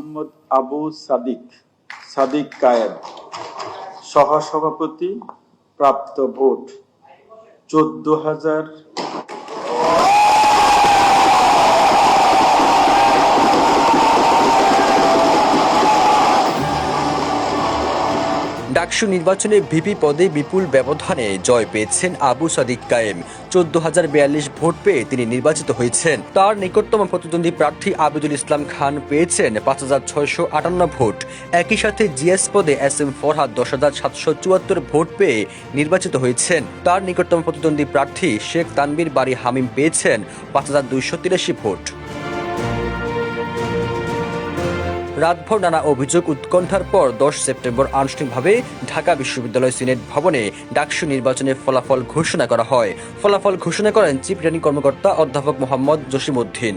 মোহাম্মদ আবু সাদিক কায়েম। সহসভাপতি, প্রাপ্ত ভোট 14,000। ডাকসু নির্বাচনে ভিপি পদে বিপুল ব্যবধানে জয় পেয়েছেন আবু সাদিক কায়েম। 14,042 ভোট পেয়ে তিনি নির্বাচিত হয়েছেন। তার নিকটতম প্রতিদ্বন্দ্বী প্রার্থী আবিদুল ইসলাম খান পেয়েছেন 5,658 ভোট। একই সাথে জিএস পদে SM ফরহাদ 10,774 ভোট পেয়ে নির্বাচিত হয়েছেন। তার নিকটতম প্রতিদ্বন্দ্বী প্রার্থী শেখ তানবীর বারী হামিম পেয়েছেন 5,283 ভোট। রাতভর নানা অভিযোগ উৎকণ্ঠার পর 10 সেপ্টেম্বর আনুষ্ঠানিকভাবে ঢাকা বিশ্ববিদ্যালয় সিনেট ভবনে ডাকসু নির্বাচনের ফলাফল ঘোষণা করা হয়। ফলাফল ঘোষণা করেন চিফ রিটার্নিং কর্মকর্তা অধ্যাপক মোহাম্মদ জসিমউদ্দিন।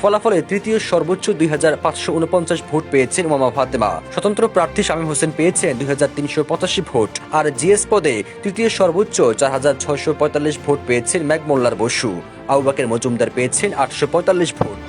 ফলাফলে তৃতীয় সর্বোচ্চ 2,549 ভোট পেয়েছেন উমামা ফাতেমা। স্বতন্ত্র প্রার্থী শামীম হোসেন পেয়েছেন 2,385 ভোট। আর জিএস পদে তৃতীয় সর্বোচ্চ 4,645 ভোট পেয়েছেন ম্যাগমোল্লার বসু। আবু বকর মজুমদার পেয়েছেন 845 ভোট।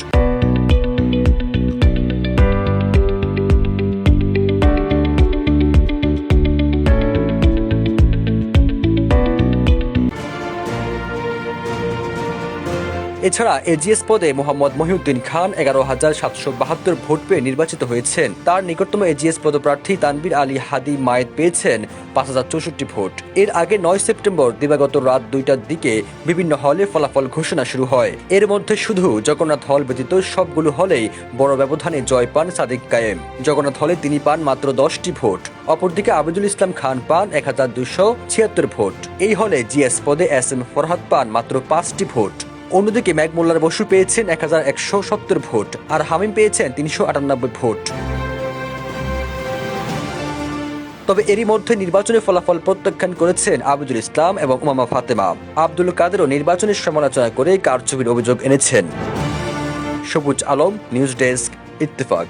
এছাড়া এজিএস পদে মোহাম্মদ মহিউদ্দিন খান 11,772 ভোট পেয়ে নির্বাচিত হয়েছেন। তার নিকটতম এজিএস পদপ্রার্থী তানবীর আলী হাদি মায়েদ পেয়েছেন 5,064 ভোট। এর আগে 9 সেপ্টেম্বর দিবাগত রাত 2টার দিকে বিভিন্ন হলে ফলাফল ঘোষণা শুরু হয়। এর মধ্যে শুধু জগন্নাথ হল ব্যতীত সবগুলো হলেই বড় ব্যবধানে জয় পান সাদিক কায়েম। জগন্নাথ হলে তিনি পান মাত্র 10টি ভোট। অপরদিকে আবিদুল ইসলাম খান পান 1,276 ভোট। এই হলে জিএস পদে SM ফরহাদ পান মাত্র 5টি ভোট। অন্যদিকে ম্যাগমোল্লার বসু পেয়েছেন 1,170 ভোট আর হামিম পেয়েছেন 398 ভোট। তবে এরই মধ্যে নির্বাচনের ফলাফল প্রত্যাখ্যান করেছেন আবিদুল ইসলাম এবং উমামা ফাতেমা। আব্দুল কাদেরও নির্বাচনের সমালোচনা করে কারচুপির অভিযোগ এনেছেন। সবুজ আলম, নিউজ ডেস্ক, ইত্তেফাক।